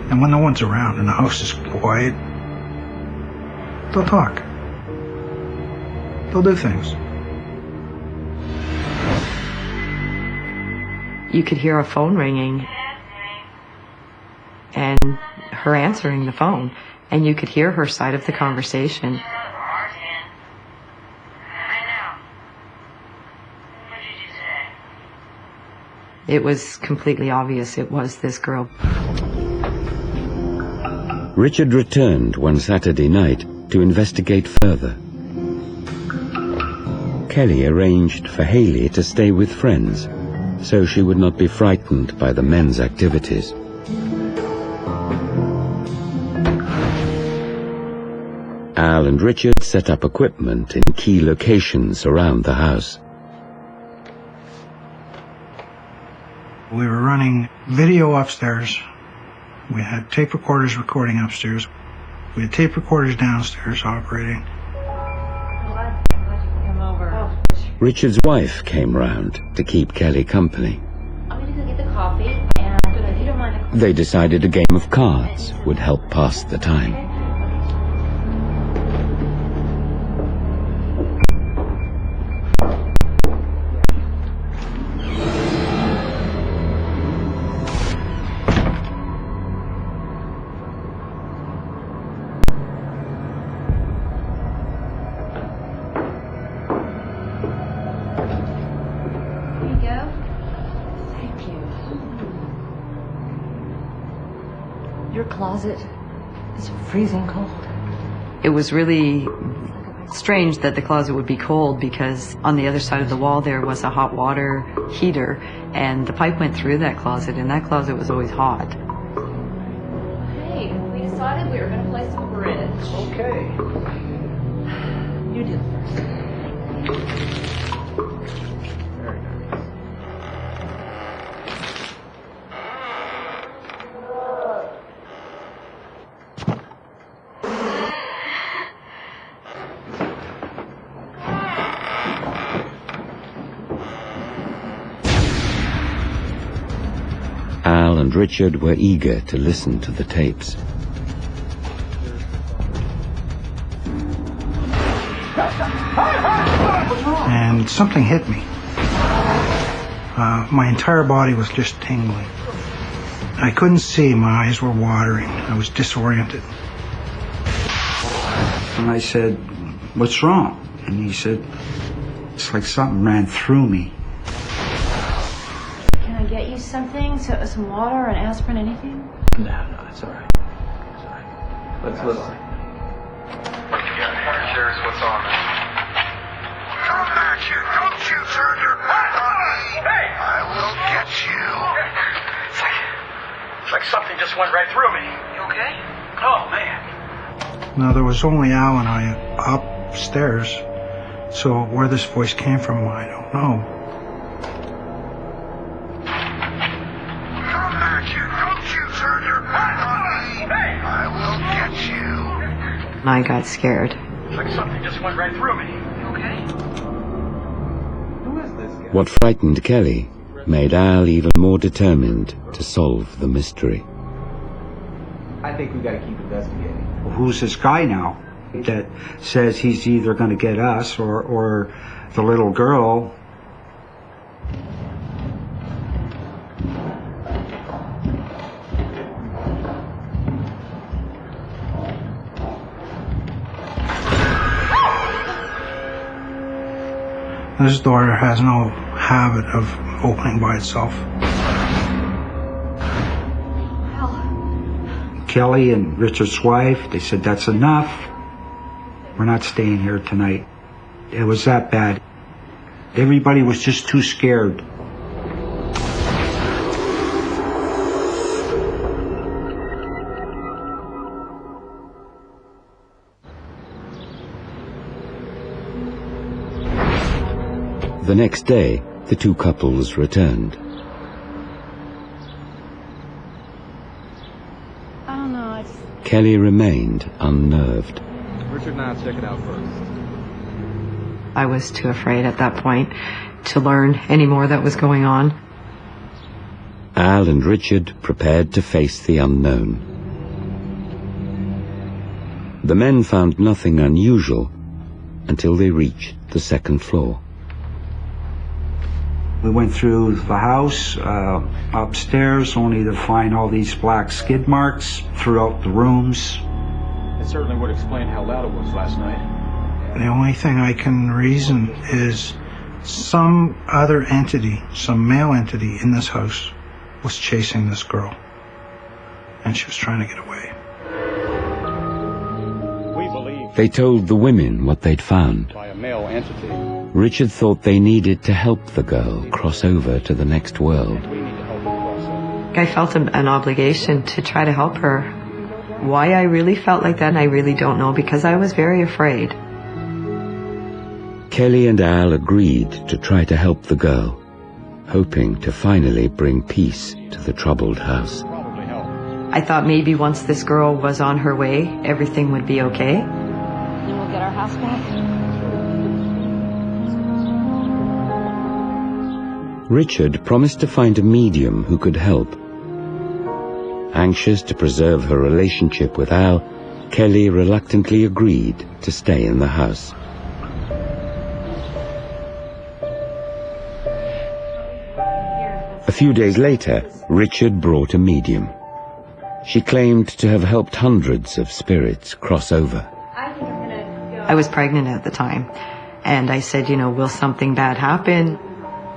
And when no one's around and the house is quiet, they'll talk. They'll do things. You could hear a phone ringing and her answering the phone, and you could hear her side of the conversation. It was completely obvious it was this girl. Richard returned one Saturday night to investigate further. Kelly arranged for Haley to stay with friends, so she would not be frightened by the men's activities. Al and Richard set up equipment in key locations around the house. We were running video upstairs. We had tape recorders recording upstairs. We had tape recorders downstairs operating. Richard's wife came round to keep Kelly company. I'm going to go get the coffee, and if you don't mind... They decided a game of cards would help pass the time. Your closet is freezing cold. It was really strange that the closet would be cold, because on the other side of the wall there was a hot water heater, and the pipe went through that closet, and that closet was always hot. Hey, we decided we were going to play some bridge. Okay. You do it first. Very nice. Al and Richard were eager to listen to the tapes. And something hit me. My entire body was just tingling. I couldn't see, my eyes were watering. I was disoriented. And I said, "What's wrong?" And he said, "It's like something ran through me." Can I get you something? Some water, an aspirin, anything? No, it's all right. It's all right. Let's listen. Sheriff, what's on there? Come back here. Don't you turn your back on me. Hey! I will get you. It's like something just went right through me. You okay? Oh, man. Now, there was only Al and I upstairs, so where this voice came from, I don't know. Come back here. Don't you turn your back on me. Hey! I will get you. And I got scared. It's like something just went right through me. You okay? What frightened Kelly made Al even more determined to solve the mystery. I think we gotta keep investigating. Who's this guy now that says he's either going to get us or the little girl? This door has no habit of opening by itself. Kelly and Richard's wife, they said, "That's enough. We're not staying here tonight." It was that bad. Everybody was just too scared. The next day, the two couples returned. I don't know, Kelly remained unnerved. Richard and I'll check it out first. I was too afraid at that point to learn any more that was going on. Al and Richard prepared to face the unknown. The men found nothing unusual until they reached the second floor. We went through the house, upstairs, only to find all these black skid marks throughout the rooms. That certainly would explain how loud it was last night. The only thing I can reason is some other entity, some male entity in this house was chasing this girl, and she was trying to get away. We believe They told the women what they'd found. by a male entity. Richard thought they needed to help the girl cross over to the next world. We need to help her cross over. I felt an obligation to try to help her. Why I really felt like that, I really don't know, because I was very afraid. Kelly and Al agreed to try to help the girl, hoping to finally bring peace to the troubled house. Probably help. I thought maybe once this girl was on her way, everything would be okay. And we'll get our house back. Richard promised to find a medium who could help. Anxious to preserve her relationship with Al, Kelly reluctantly agreed to stay in the house. A few days later, Richard brought a medium. She claimed to have helped hundreds of spirits cross over. I was pregnant at the time, and I said, you know, will something bad happen?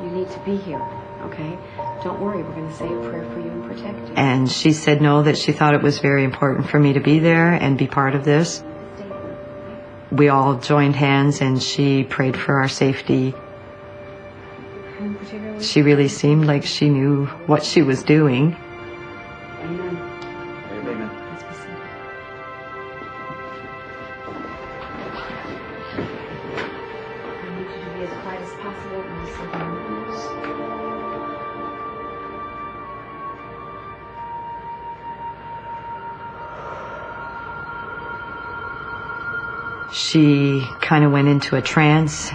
You need to be here, okay? Don't worry, we're going to say a prayer for you and protect you. And she said no, that she thought it was very important for me to be there and be part of this. We all joined hands and she prayed for our safety. She really seemed like she knew what she was doing. Amen. Amen. Let's be seated. I need you to be as quiet as possible when I say the words. She kind of went into a trance.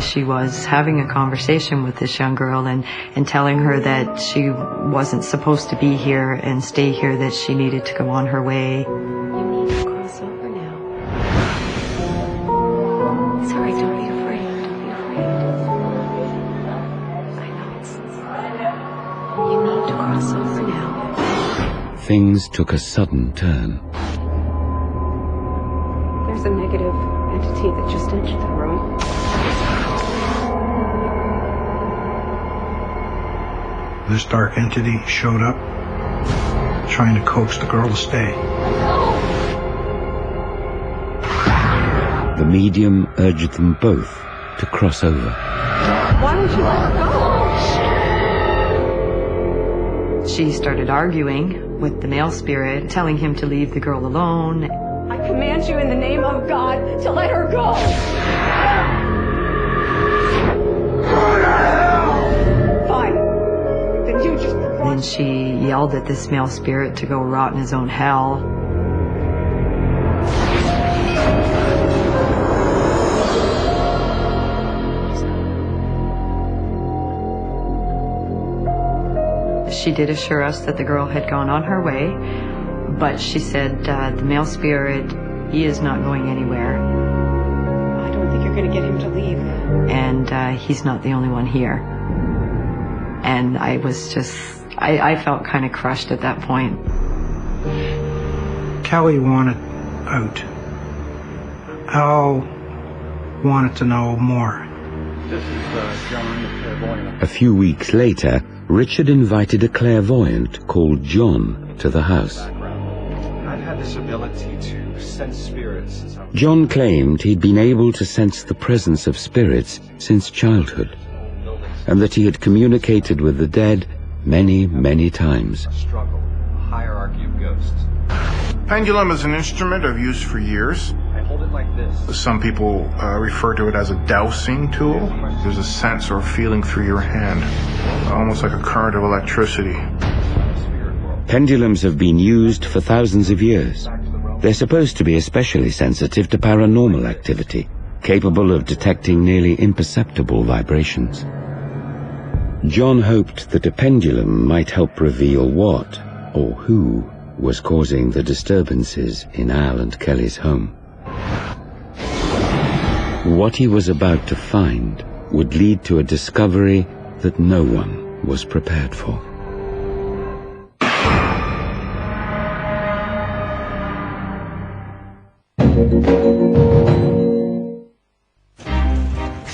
She was having a conversation with this young girl and telling her that she wasn't supposed to be here and stay here, that she needed to go on her way. You need to cross over now. It's all right, don't be afraid. Don't be afraid. I know it's... You need to cross over now. Things took a sudden turn. There's a negative entity that just entered the room. This dark entity showed up, trying to coax the girl to stay. The medium urged them both to cross over. Why don't you let her go? She started arguing with the male spirit, telling him to leave the girl alone. I command you in the name of God to let her go. Fine. Then you just... Then she yelled at this male spirit to go rot in his own hell. She did assure us that the girl had gone on her way, but she said the male spirit, he is not going anywhere. I don't think you're going to get him to leave. And he's not the only one here. And I was just, I felt kind of crushed at that point. Kelly wanted out. Al wanted to know more. This is John, the clairvoyant. A few weeks later, Richard invited a clairvoyant called John to the house. I've had this ability to sense spirits since I was... John claimed he'd been able to sense the presence of spirits since childhood, and that he had communicated with the dead many, many times. A struggle, a hierarchy of ghosts. Pendulum is an instrument I've used for years. I hold it like this. Some people refer to it as a dowsing tool. There's a sense or feeling through your hand, almost like a current of electricity. Pendulums have been used for thousands of years. They're supposed to be especially sensitive to paranormal activity, capable of detecting nearly imperceptible vibrations. John hoped that a pendulum might help reveal what or who was causing the disturbances in Al and Kelly's home. What he was about to find would lead to a discovery that no one was prepared for.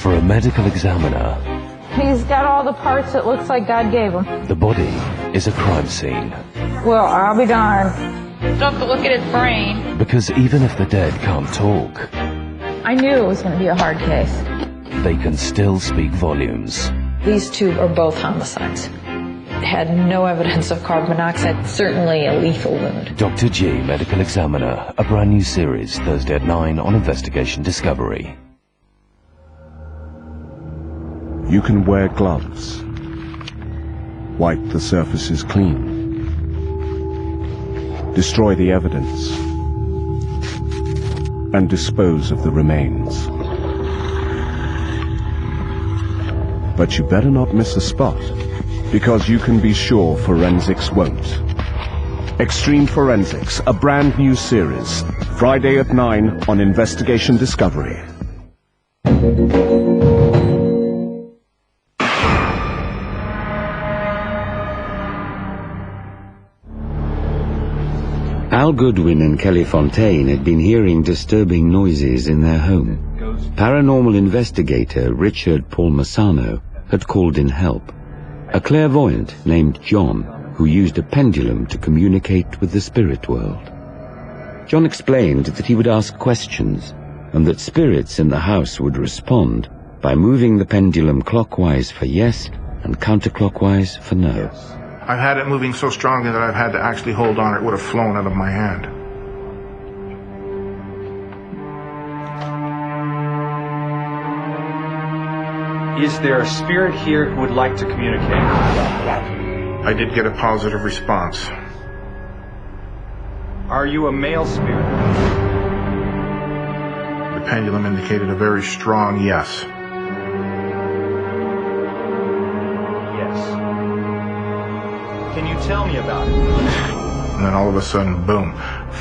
For a medical examiner, he's got all the parts it looks like God gave him. the body is a crime scene. Well, I'll be darned. Don't have to look at his brain. Because even if the dead can't talk, I knew it was going to be a hard case. they can still speak volumes. These two are both homicides. Had no evidence of carbon monoxide, certainly a lethal wound. Dr. G, Medical Examiner, a brand new series, Thursday at 9 on Investigation Discovery. You can wear gloves, wipe the surfaces clean, destroy the evidence, and dispose of the remains. But you better not miss a spot, because you can be sure forensics won't. Extreme Forensics, a brand new series, Friday at 9 on Investigation Discovery. Al Goodwin and Kelly Fontaine had been hearing disturbing noises in their home. Paranormal investigator Richard Palmisano had called in help. A clairvoyant named John, who used a pendulum to communicate with the spirit world. John explained that he would ask questions, and that spirits in the house would respond by moving the pendulum clockwise for yes and counterclockwise for no. I've had it moving so strongly that I've had to actually hold on, or it would have flown out of my hand. Is there a spirit here who would like to communicate? I did get a positive response. Are you a male spirit? The pendulum indicated a very strong yes. Can you tell me about it? And then all of a sudden, boom,